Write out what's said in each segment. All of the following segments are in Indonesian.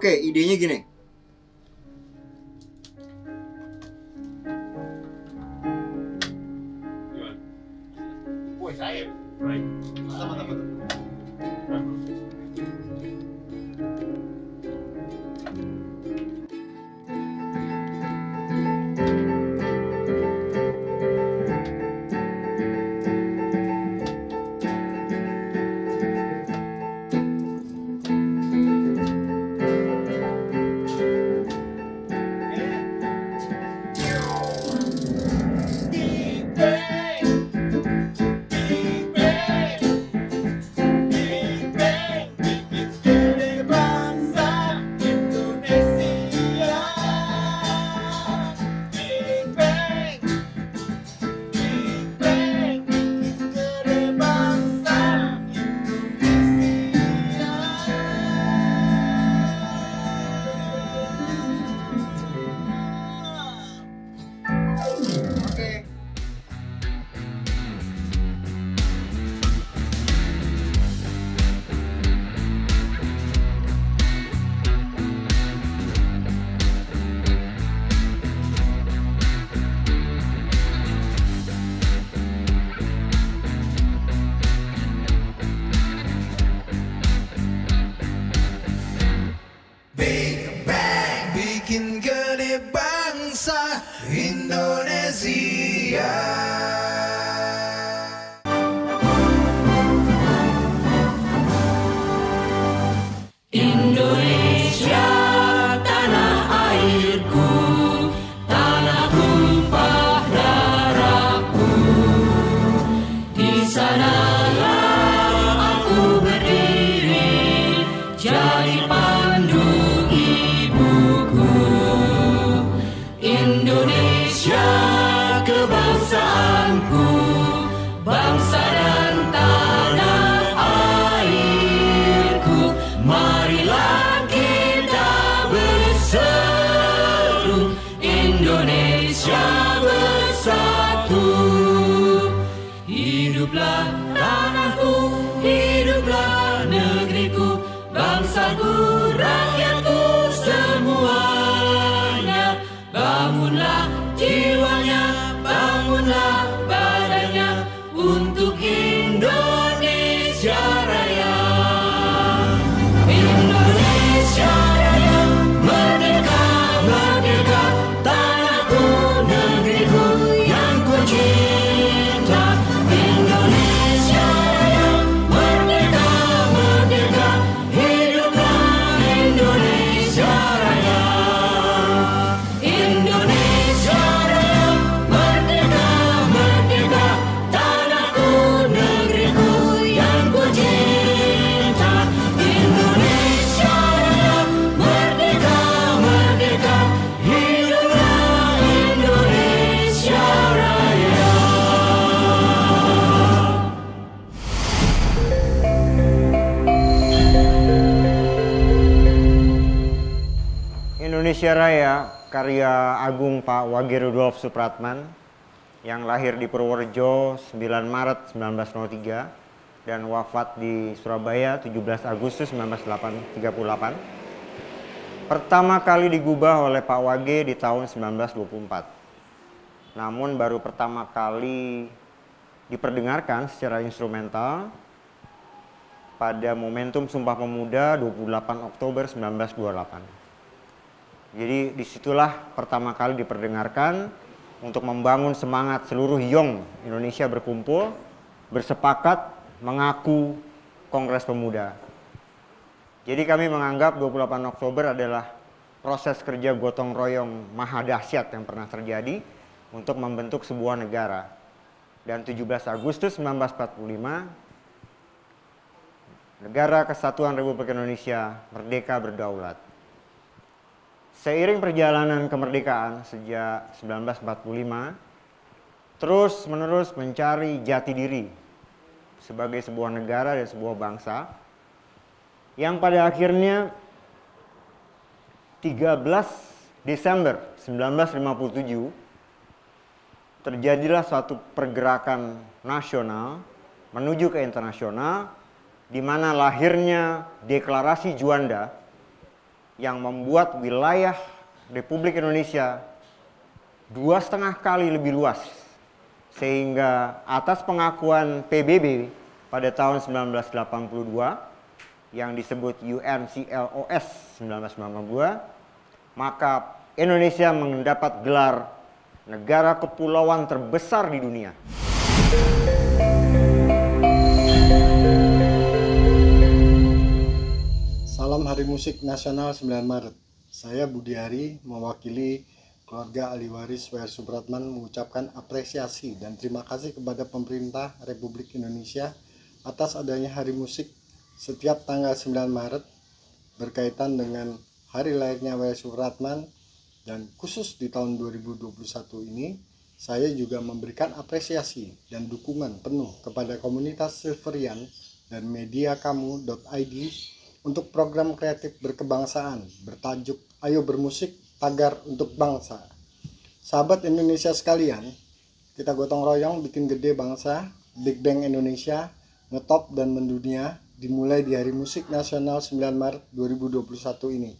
Oke, idenya gini. Gimana? Woi, saya. Baik. Sama-sama tuh. Bikin gede bangsa Indonesia. Indonesia, tanah airku, tanah tumpah darahku. Di sanalah aku berdiri, jadi pandu ibuku. Indonesia, kebangsaanku, bangsa dan tanah airku. Marilah kita berseru, Indonesia bersatu. Hiduplah tanahku, hiduplah negeriku, bangsaku, rakyatku semuanya. Bangunlah jiwanya, bangunlah badannya untuk Indonesia Raya. Indonesia Raya, merdeka, merdeka, tanahku, negeriku yang ku cinta. Indonesia Raya, merdeka, merdeka, hiduplah Indonesia Raya. Indonesia Raya, merdeka, merdeka, tanahku, negeriku yang ku cinta. Indonesia Raya, merdeka, merdeka, hiduplah Indonesia Raya. Indonesia Raya, karya agung Pak Wage Rudolf Supratman yang lahir di Purworejo 9 Maret 1903 dan wafat di Surabaya 17 Agustus 1938. Pertama kali digubah oleh Pak Wage di tahun 1924. Namun baru pertama kali diperdengarkan secara instrumental pada momentum Sumpah Pemuda 28 Oktober 1928. Jadi disitulah pertama kali diperdengarkan untuk membangun semangat seluruh Yong Indonesia berkumpul, bersepakat mengaku Kongres Pemuda. Jadi kami menganggap 28 Oktober adalah proses kerja gotong royong maha dahsyat yang pernah terjadi untuk membentuk sebuah negara. Dan 17 Agustus 1945, Negara Kesatuan Republik Indonesia merdeka berdaulat. Seiring perjalanan kemerdekaan sejak 1945, terus-menerus mencari jati diri sebagai sebuah negara dan sebuah bangsa, yang pada akhirnya 13 Desember 1957 terjadilah suatu pergerakan nasional menuju ke internasional, di mana lahirnya Deklarasi Juanda yang membuat wilayah Republik Indonesia 2,5 kali lebih luas, sehingga atas pengakuan PBB pada tahun 1982 yang disebut UNCLOS 1992, maka Indonesia mendapat gelar negara kepulauan terbesar di dunia. Salam Hari Musik Nasional 9 Maret. Saya Budi Hari mewakili keluarga ahli waris W.R. Supratman mengucapkan apresiasi dan terima kasih kepada pemerintah Republik Indonesia atas adanya Hari Musik setiap tanggal 9 Maret berkaitan dengan hari lahirnya W.R. Supratman, dan khusus di tahun 2021 ini saya juga memberikan apresiasi dan dukungan penuh kepada komunitas Silverian dan mediakamu.id untuk program kreatif berkebangsaan bertajuk Ayo Bermusik Tagar untuk Bangsa. Sahabat Indonesia sekalian, kita gotong royong bikin gede bangsa. Big Bang Indonesia ngetop dan mendunia dimulai di Hari Musik Nasional 9 Maret 2021 ini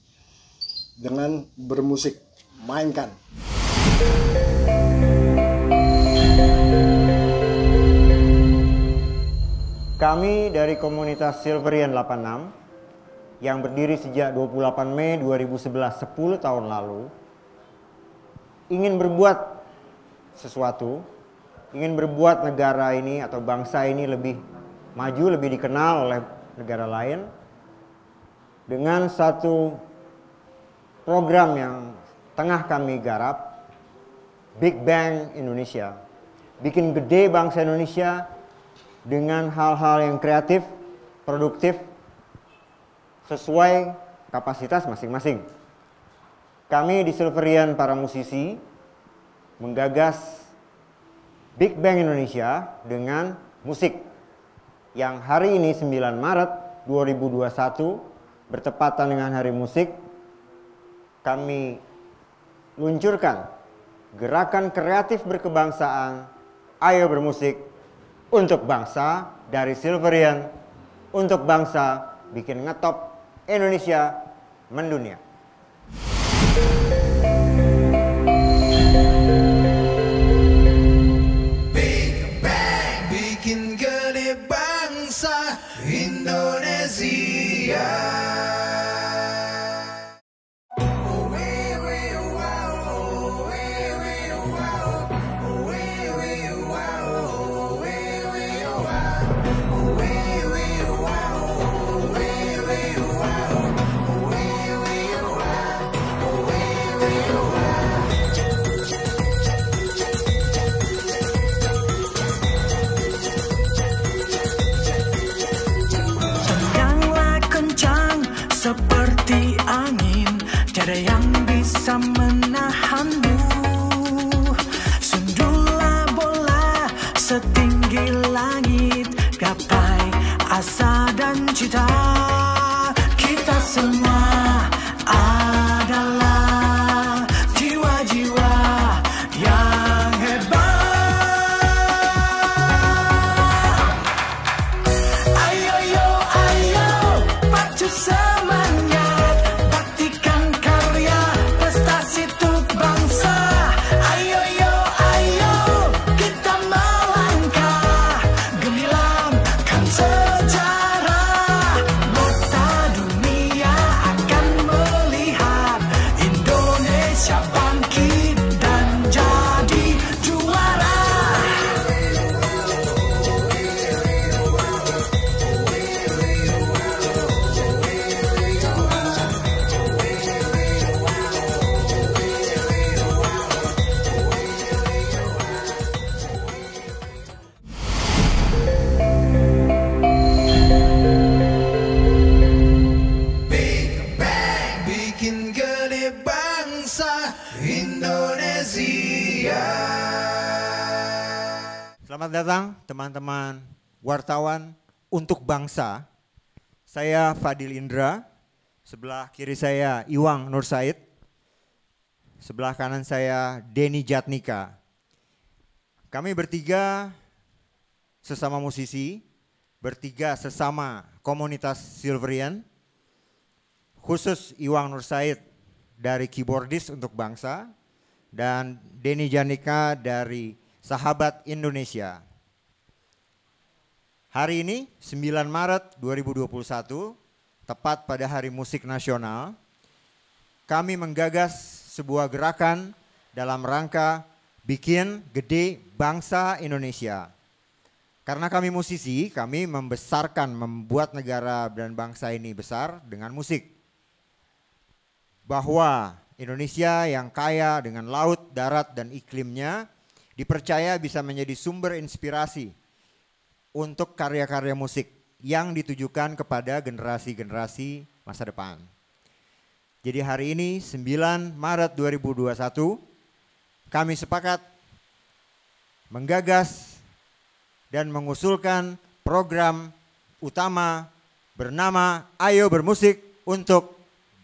dengan bermusik. Mainkan. Kami dari komunitas Silverian 86 yang berdiri sejak 28 Mei 2011, 10 tahun lalu, ingin berbuat sesuatu, ingin berbuat negara ini atau bangsa ini lebih maju, lebih dikenal oleh negara lain dengan satu program yang tengah kami garap, Big Bang Indonesia. Bikin gede bangsa Indonesia dengan hal-hal yang kreatif, produktif, sesuai kapasitas masing-masing. Kami di Silverian para musisi menggagas Big Bang Indonesia dengan musik yang hari ini 9 Maret 2021 bertepatan dengan Hari Musik, kami luncurkan gerakan kreatif berkebangsaan Ayo Bermusik untuk Bangsa dari Silverian untuk bangsa, bikin ngetop Indonesia mendunia. Big Bang bikin gede bangsa Indonesia. Seperti angin, tiada yang bisa menahanmu. Sundullah bola setinggi langit, gapai asa dan cita. Kita semua adalah jiwa-jiwa yang hebat. Ayo yo ayo, pacu semangat, baktikan karya, prestasi untuk bangsa. Ayo yo ayo, kita melangkah, gemilangkan sejarah. Mata dunia akan melihat Indonesia bangkit dan jadi juara. Big Bang bikin gede bangsa Indonesia. Selamat datang teman-teman wartawan untuk bangsa. Saya Fadil Indra, sebelah kiri saya Iwang Nur Said, sebelah kanan saya Denny Jatnika. Kami bertiga sesama musisi, bertiga sesama komunitas Silverian, khusus Iwang Nur Said dari Keyboardis untuk Bangsa, dan Denny Janika dari Sahabat Indonesia. Hari ini 9 Maret 2021, tepat pada Hari Musik Nasional, kami menggagas sebuah gerakan dalam rangka bikin gede bangsa Indonesia. Karena kami musisi, kami membuat negara dan bangsa ini besar dengan musik. Bahwa Indonesia yang kaya dengan laut, darat, dan iklimnya dipercaya bisa menjadi sumber inspirasi untuk karya-karya musik yang ditujukan kepada generasi-generasi masa depan. Jadi hari ini 9 Maret 2021 kami sepakat menggagas dan mengusulkan program utama bernama Ayo Bermusik untuk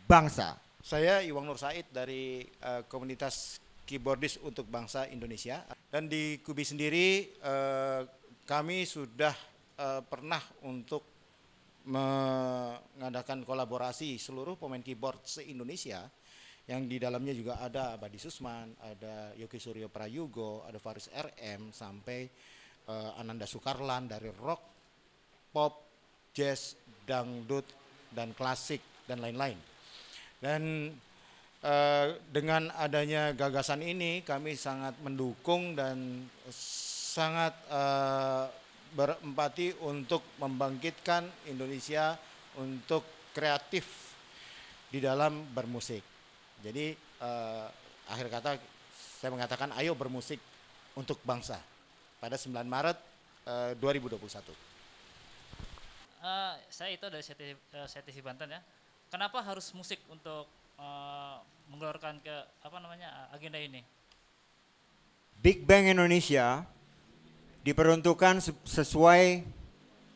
Bangsa. Saya Iwang Nur Said dari komunitas Keyboardis untuk Bangsa Indonesia. Dan di Kubi sendiri kami sudah pernah untuk mengadakan kolaborasi seluruh pemain keyboard se-Indonesia, yang di dalamnya juga ada Abadi Susman, ada Yogi Suryo Prayugo, ada Faris RM, sampai Ananda Sukarlan dari rock, pop, jazz, dangdut, dan klasik, dan lain-lain. Dan dengan adanya gagasan ini kami sangat mendukung dan sangat berempati untuk membangkitkan Indonesia untuk kreatif di dalam bermusik. Jadi akhir kata saya mengatakan ayo bermusik untuk bangsa pada 9 Maret 2021. Saya itu dari CTV Banten ya. Kenapa harus musik untuk menggelorkan agenda ini? Big Bang Indonesia diperuntukkan sesuai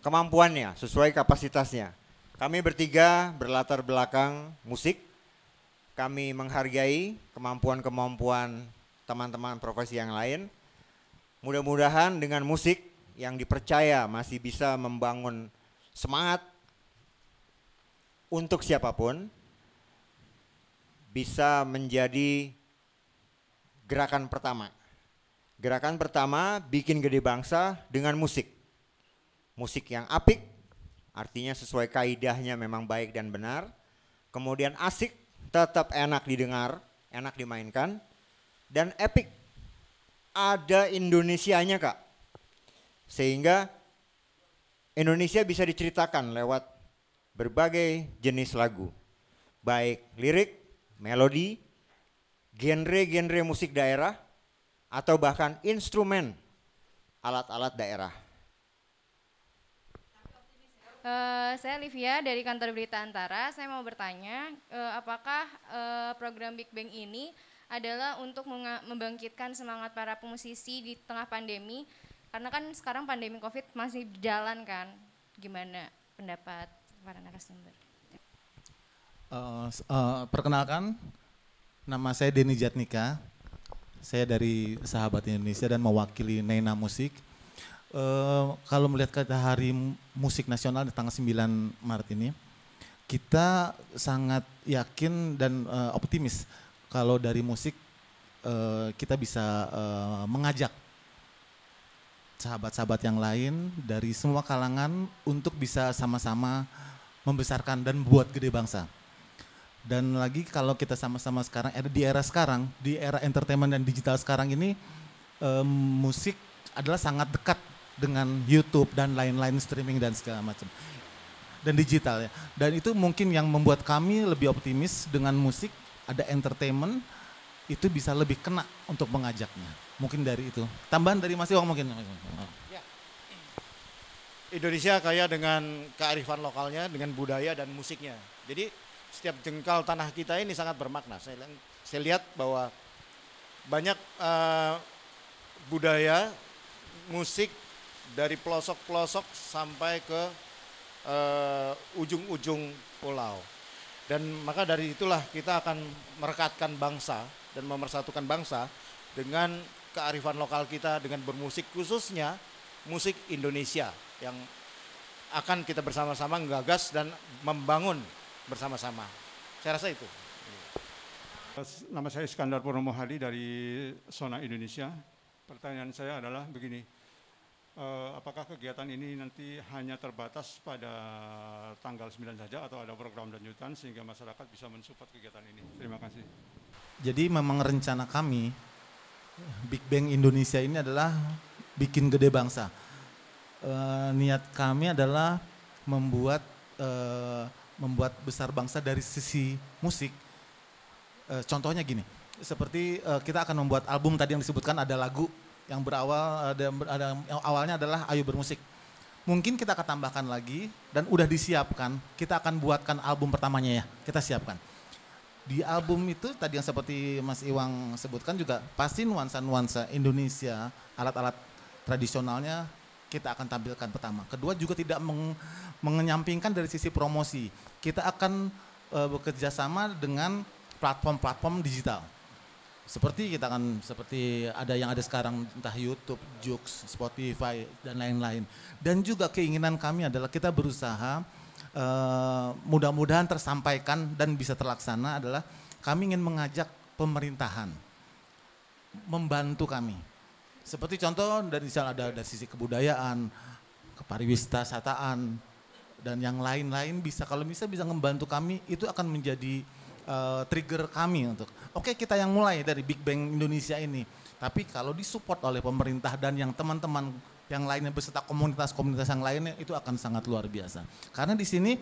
kemampuannya, sesuai kapasitasnya. Kami bertiga berlatar belakang musik. Kami menghargai kemampuan-kemampuan teman-teman profesi yang lain. Mudah-mudahan dengan musik yang dipercaya masih bisa membangun semangat untuk siapapun, bisa menjadi gerakan pertama. Gerakan pertama bikin gede bangsa dengan musik. Musik yang apik, artinya sesuai kaidahnya memang baik dan benar. Kemudian asik, tetap enak didengar, enak dimainkan. Dan epic, ada Indonesianya Kak. Sehingga Indonesia bisa diceritakan lewat berbagai jenis lagu. Baik lirik, melodi, genre-genre musik daerah, atau bahkan instrumen alat-alat daerah. Saya Livia dari kantor Berita Antara. Saya mau bertanya, apakah program Big Bang ini adalah untuk membangkitkan semangat para pemusisi di tengah pandemi? Karena kan sekarang pandemi COVID masih berjalan kan. Gimana pendapat para narasumber? Perkenalkan, nama saya Denny Jatnika. Saya dari Sahabat Indonesia dan mewakili Nena Musik. Kalau melihat kata Hari Musik Nasional di tanggal 9 Maret ini, kita sangat yakin dan optimis kalau dari musik kita bisa mengajak sahabat-sahabat yang lain dari semua kalangan untuk bisa sama-sama membesarkan dan buat gede bangsa. Dan lagi kalau kita sama-sama sekarang di era sekarang, di era entertainment dan digital sekarang ini, musik adalah sangat dekat dengan YouTube dan lain-lain streaming dan segala macam. Dan digital ya. Dan itu mungkin yang membuat kami lebih optimis dengan musik, ada entertainment, itu bisa lebih kena untuk mengajaknya. Mungkin dari itu. Tambahan dari Mas Iwang mungkin. Ya. Indonesia kaya dengan kearifan lokalnya, dengan budaya dan musiknya. Jadi setiap jengkal tanah kita ini sangat bermakna. Saya lihat bahwa banyak budaya, musik dari pelosok-pelosok sampai ke ujung-ujung pulau. Dan maka dari itulah kita akan merekatkan bangsa dan memersatukan bangsa dengan kearifan lokal kita dengan bermusik, khususnya musik Indonesia yang akan kita bersama-sama menggagas dan membangun bersama-sama. Saya rasa itu. Nama saya Iskandar Purnomo Hadi dari Sona Indonesia. Pertanyaan saya adalah begini, apakah kegiatan ini nanti hanya terbatas pada tanggal 9 saja atau ada program lanjutan sehingga masyarakat bisa mensupport kegiatan ini? Terima kasih. Jadi memang rencana kami, Big Bang Indonesia ini adalah bikin gede bangsa. Niat kami adalah membuat besar bangsa dari sisi musik. Contohnya gini, seperti kita akan membuat album tadi yang disebutkan, ada lagu yang berawal, yang awalnya adalah Ayo Bermusik. Mungkin kita akan tambahkan lagi dan udah disiapkan, kita akan buatkan album pertamanya ya, kita siapkan. Di album itu tadi yang seperti Mas Iwang sebutkan juga pasti nuansa-nuansa Indonesia, alat-alat tradisionalnya kita akan tampilkan pertama. Kedua juga tidak mengenyampingkan dari sisi promosi. Kita akan bekerja sama dengan platform-platform digital. Seperti ada yang ada sekarang, entah YouTube, Joox, Spotify dan lain-lain. Dan juga keinginan kami adalah kita berusaha mudah-mudahan tersampaikan dan bisa terlaksana adalah kami ingin mengajak pemerintahan membantu kami. Seperti contoh dari sisi kebudayaan, kepariwisataan dan yang lain-lain kalau bisa membantu kami, itu akan menjadi trigger kami untuk kita yang mulai dari Big Bang Indonesia ini. Tapi kalau disupport oleh pemerintah dan yang teman-teman yang lainnya beserta komunitas-komunitas yang lainnya, itu akan sangat luar biasa. Karena di sini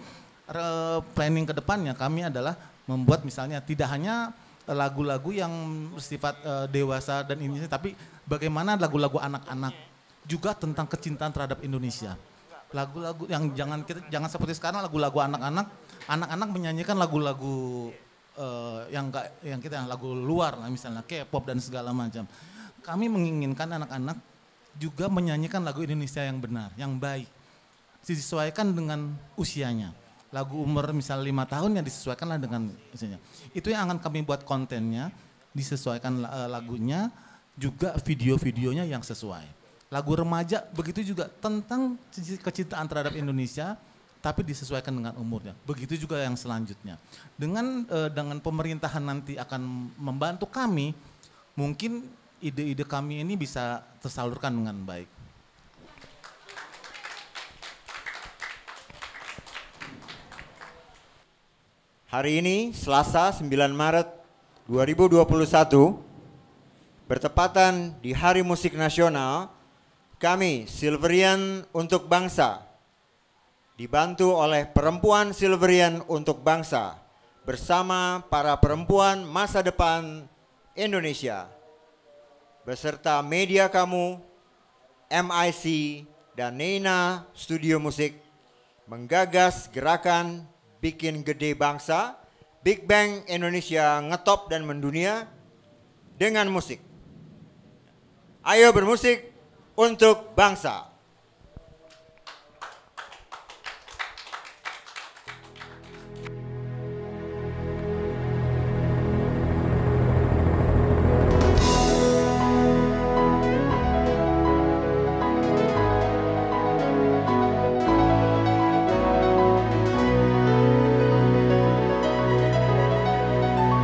planning ke depannya kami adalah membuat misalnya tidak hanya lagu-lagu yang bersifat dewasa dan ini, tapi bagaimana lagu-lagu anak-anak juga tentang kecintaan terhadap Indonesia. Lagu-lagu yang jangan seperti sekarang lagu-lagu anak-anak menyanyikan lagu-lagu yang lagu luar lah, misalnya K-pop dan segala macam. Kami menginginkan anak-anak juga menyanyikan lagu Indonesia yang benar, yang baik, disesuaikan dengan usianya. Lagu umur misalnya 5 tahun yang disesuaikanlah dengan usianya. Itu yang akan kami buat kontennya, disesuaikan lagunya, juga video-videonya yang sesuai. Lagu remaja begitu juga tentang kecintaan terhadap Indonesia, tapi disesuaikan dengan umurnya. Begitu juga yang selanjutnya. Dengan pemerintahan nanti akan membantu kami, mungkin ide-ide kami ini bisa tersalurkan dengan baik. Hari ini Selasa 9 Maret 2021, bertepatan di Hari Musik Nasional, kami Silverian untuk Bangsa dibantu oleh Perempuan Silverian untuk Bangsa bersama para perempuan masa depan Indonesia beserta media kamu, MIC dan Neina Studio Musik menggagas gerakan Bikin Gede Bangsa, Big Bang Indonesia ngetop dan mendunia dengan musik. Ayo bermusik untuk bangsa.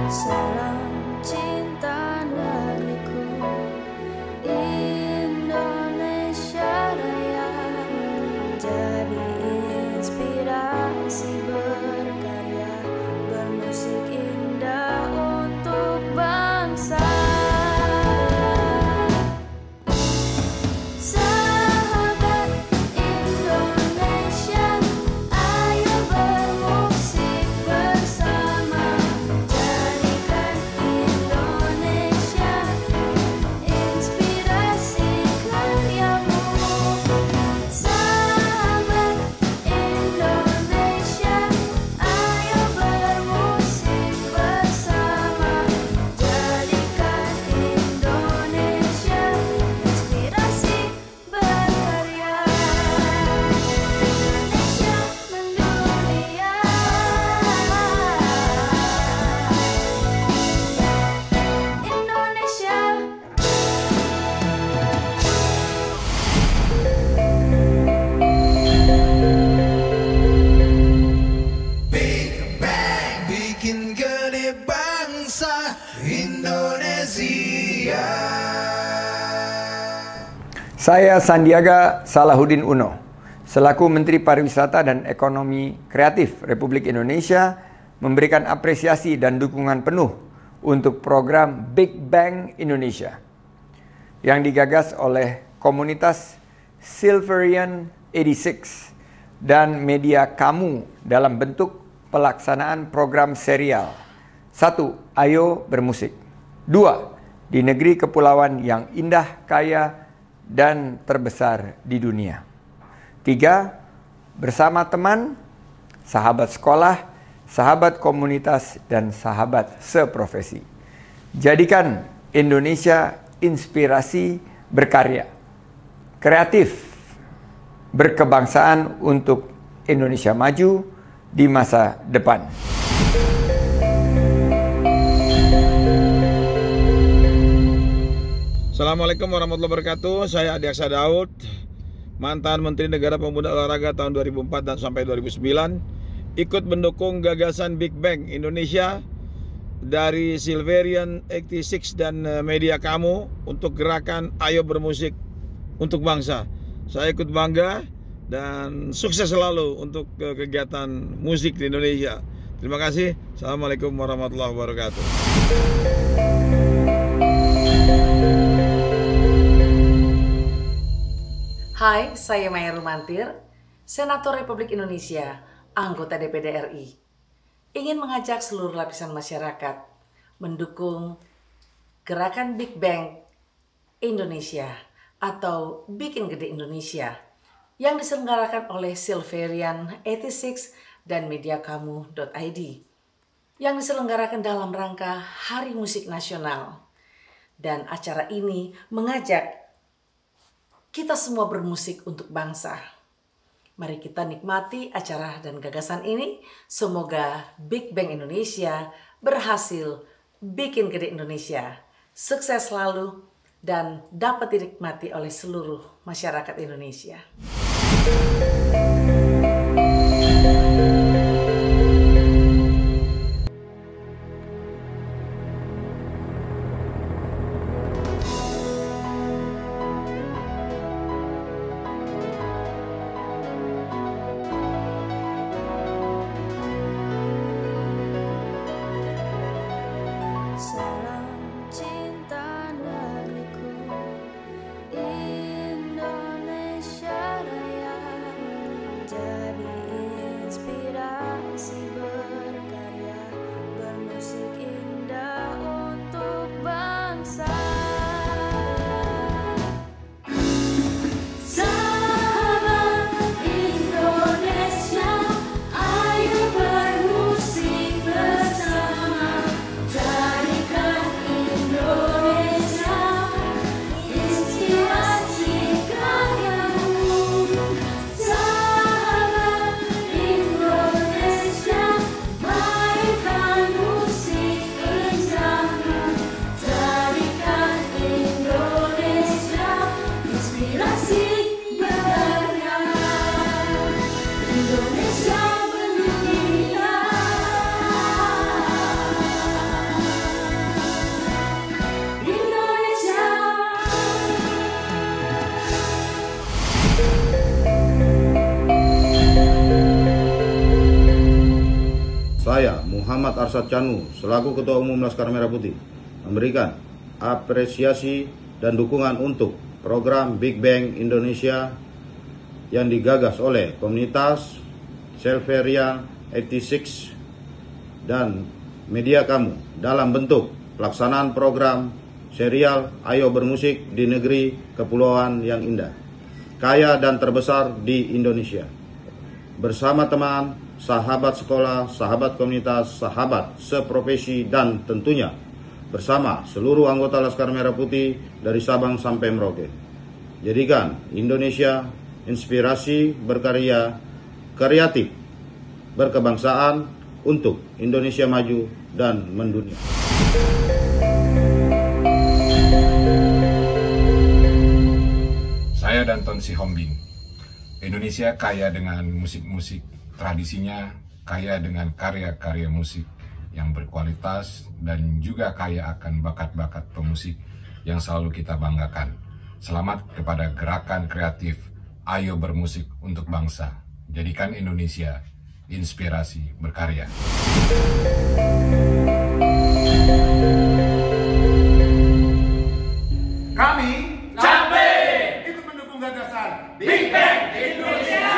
Salam cinta negeriku, Indonesia. Saya Sandiaga Salahuddin Uno, selaku Menteri Pariwisata dan Ekonomi Kreatif Republik Indonesia, memberikan apresiasi dan dukungan penuh untuk program Big Bang Indonesia yang digagas oleh komunitas Silverian 86 dan media kamu dalam bentuk pelaksanaan program serial. 1. Ayo bermusik. 2. Di negeri kepulauan yang indah, kaya, dan terbesar di dunia. 3. Bersama teman, sahabat sekolah, sahabat komunitas, dan sahabat seprofesi. Jadikan Indonesia inspirasi berkarya, kreatif, berkebangsaan untuk Indonesia maju di masa depan. Assalamualaikum warahmatullahi wabarakatuh. Saya Adi Aksa Daud, mantan Menteri Negara Pemuda Olahraga tahun 2004 dan sampai 2009, ikut mendukung gagasan Big Bang Indonesia dari Silverian 86 dan media kamu untuk gerakan Ayo Bermusik untuk Bangsa. Saya ikut bangga dan sukses selalu untuk kegiatan musik di Indonesia. Terima kasih. Assalamualaikum warahmatullahi wabarakatuh. Hai, saya Maya Rumantir, Senator Republik Indonesia, anggota DPD RI. Ingin mengajak seluruh lapisan masyarakat mendukung gerakan Big Bang Indonesia atau Bikin Gede Indonesia yang diselenggarakan oleh Silverian 86 dan mediakamu.id yang diselenggarakan dalam rangka Hari Musik Nasional. Dan acara ini mengajak kita semua bermusik untuk bangsa. Mari kita nikmati acara dan gagasan ini. Semoga Big Bang Indonesia berhasil bikin gede Indonesia. Sukses selalu dan dapat dinikmati oleh seluruh masyarakat Indonesia. Salam cinta negeriku, Indonesia Raya, jadi inspirasi berkarya, bermusik indah untuk bangsa. Sahabat Indonesia, ayo bermusik bersama. Jadikan Indonesia inspirasi karyamu. Sahabat Indonesia, mainkan musik indahmu. Jadikan Indonesia inspirasi berkarya. Indonesia mendunia. Indonesia. Saya, Muhammad Arsyad Chanu, selaku Ketua Umum Laskar Merah Putih, memberikan apresiasi dan dukungan untuk program Big Bang Indonesia yang digagas oleh komunitas Silveria 86 dan media kamu dalam bentuk pelaksanaan program serial Ayo Bermusik di Negeri Kepulauan yang Indah, Kaya dan Terbesar di Indonesia. Bersama teman, sahabat sekolah, sahabat komunitas, sahabat seprofesi, dan tentunya bersama seluruh anggota Laskar Merah Putih dari Sabang sampai Merauke. Jadikan Indonesia inspirasi berkarya, kreatif, berkebangsaan untuk Indonesia maju dan mendunia. Saya Danton Sihombing. Indonesia kaya dengan musik-musik tradisinya, kaya dengan karya-karya musik yang berkualitas, dan juga kaya akan bakat-bakat pemusik yang selalu kita banggakan. Selamat kepada gerakan kreatif Ayo Bermusik untuk Bangsa. Jadikan Indonesia inspirasi berkarya. Kami capek ikut mendukung gagasan Big Bang Indonesia,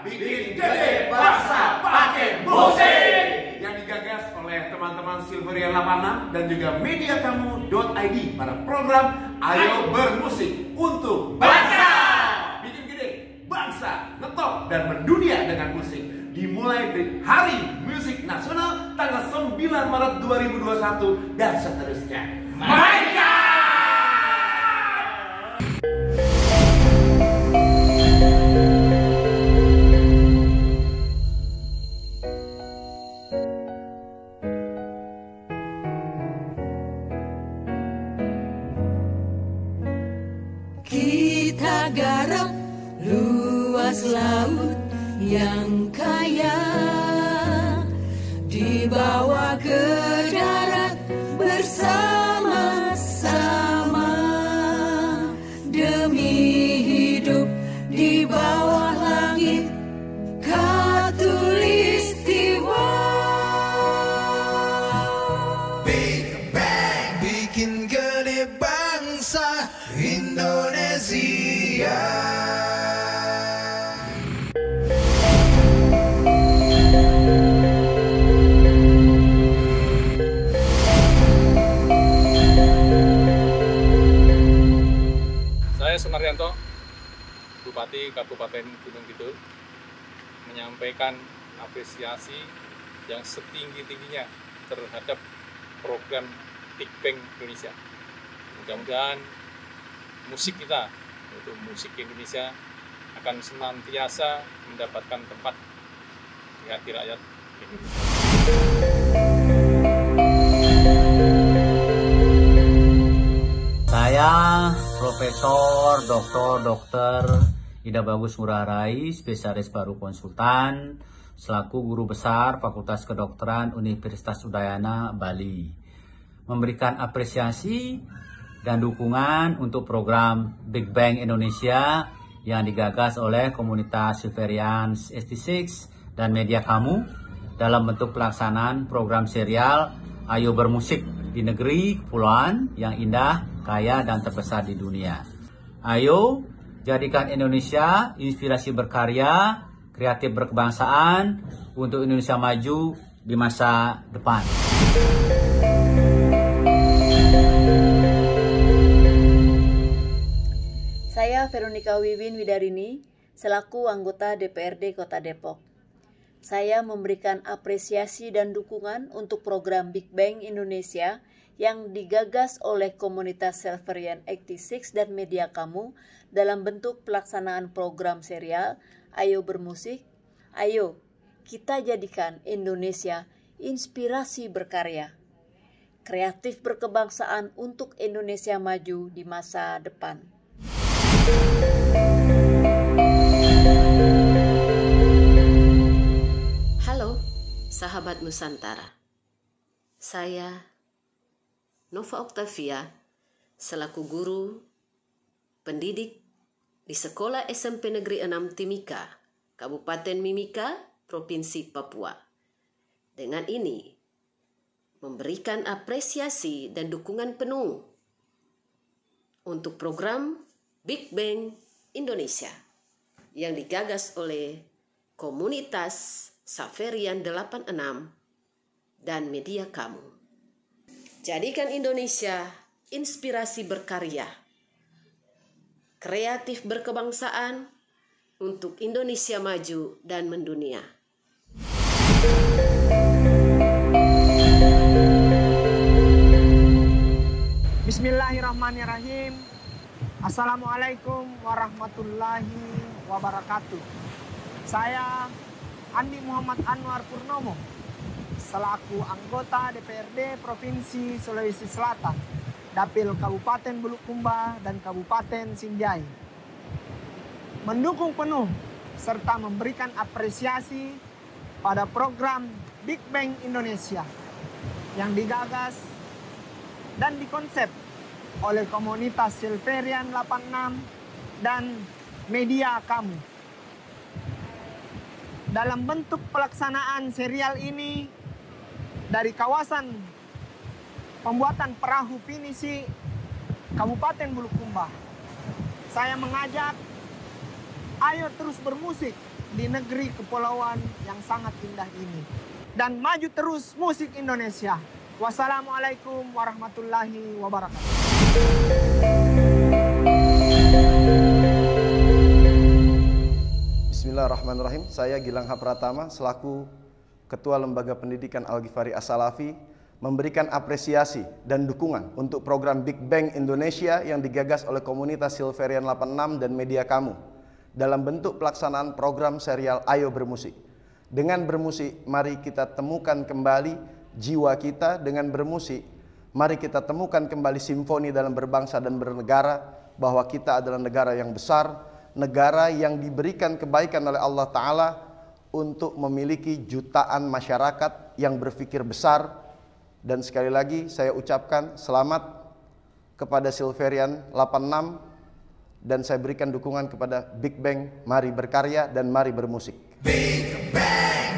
bikin gede bangsa pakai musik, yang digagas oleh teman-teman Silverian 86 dan juga mediakamu.id pada program Ayo Bermusik untuk Bangsa. Bikin gede bangsa, ngetop dan mendunia dengan musik. Dimulai dari Hari Musik Nasional tanggal 9 Maret 2021 dan seterusnya. Mainkan! Kita garap luas laut yang kaya, dibawa ke darat bersama-sama demi hidup di bawah langit khatulistiwa. Big Bang bikin gede bangsa Indonesia. Saya Sunaryanto, Bupati Kabupaten Gunung Kidul, menyampaikan apresiasi yang setinggi-tingginya terhadap program Big Bang Indonesia. Mudah-mudahan musik kita, yaitu musik Indonesia, akan senantiasa mendapatkan tempat di hati rakyat Indonesia. Saya Profesor Dr. Ida Bagus Ngurah-Rai, spesialis baru konsultan, selaku guru besar Fakultas Kedokteran Universitas Udayana, Bali, memberikan apresiasi dan dukungan untuk program Big Bang Indonesia yang digagas oleh komunitas Silverian 86 dan media kamu dalam bentuk pelaksanaan program serial Ayo Bermusik di negeri kepulauan yang indah, kaya, dan terbesar di dunia. Ayo, jadikan Indonesia inspirasi berkarya, kreatif berkebangsaan untuk Indonesia maju di masa depan. Saya Veronica Wiwin Widarini, selaku anggota DPRD Kota Depok. Saya memberikan apresiasi dan dukungan untuk program Big Bang Indonesia yang digagas oleh komunitas Silverian 86 dan media kamu dalam bentuk pelaksanaan program serial Ayo Bermusik. Ayo, kita jadikan Indonesia inspirasi berkarya, kreatif berkebangsaan untuk Indonesia maju di masa depan. Halo, sahabat Nusantara. Saya Nova Octavia, selaku guru pendidik di Sekolah SMP Negeri 6 Timika, Kabupaten Mimika, Provinsi Papua. Dengan ini, memberikan apresiasi dan dukungan penuh untuk program Big Bang Indonesia yang digagas oleh komunitas Silverian 86 dan media kamu. Jadikan Indonesia inspirasi berkarya, kreatif berkebangsaan untuk Indonesia maju dan mendunia. Bismillahirrahmanirrahim. Assalamualaikum warahmatullahi wabarakatuh. Saya Andi Muhammad Anwar Purnomo, selaku anggota DPRD Provinsi Sulawesi Selatan, Dapil Kabupaten Bulukumba dan Kabupaten Sinjai, mendukung penuh serta memberikan apresiasi pada program Big Bang Indonesia yang digagas dan dikonsep oleh komunitas Silverian 86 dan media kamu. Dalam bentuk pelaksanaan serial ini dari kawasan pembuatan perahu pinisi Kabupaten Bulukumba, saya mengajak ayo terus bermusik di negeri kepulauan yang sangat indah ini. Dan maju terus musik Indonesia. Wassalamualaikum warahmatullahi wabarakatuh. Bismillahirrahmanirrahim. Saya Gilang H. Pratama selaku Ketua Lembaga Pendidikan Al-Ghifari As-Salafi memberikan apresiasi dan dukungan untuk program Big Bang Indonesia yang digagas oleh komunitas Silverian 86 dan media kamu dalam bentuk pelaksanaan program serial Ayo Bermusik. Dengan bermusik, mari kita temukan kembali jiwa kita. Dengan bermusik, mari kita temukan kembali simfoni dalam berbangsa dan bernegara, bahwa kita adalah negara yang besar, negara yang diberikan kebaikan oleh Allah Ta'ala untuk memiliki jutaan masyarakat yang berpikir besar. Dan sekali lagi saya ucapkan selamat kepada Silverian 86 dan saya berikan dukungan kepada Big Bang. Mari berkarya dan mari bermusik. Big Bang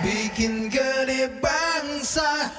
bikin gede bangsa.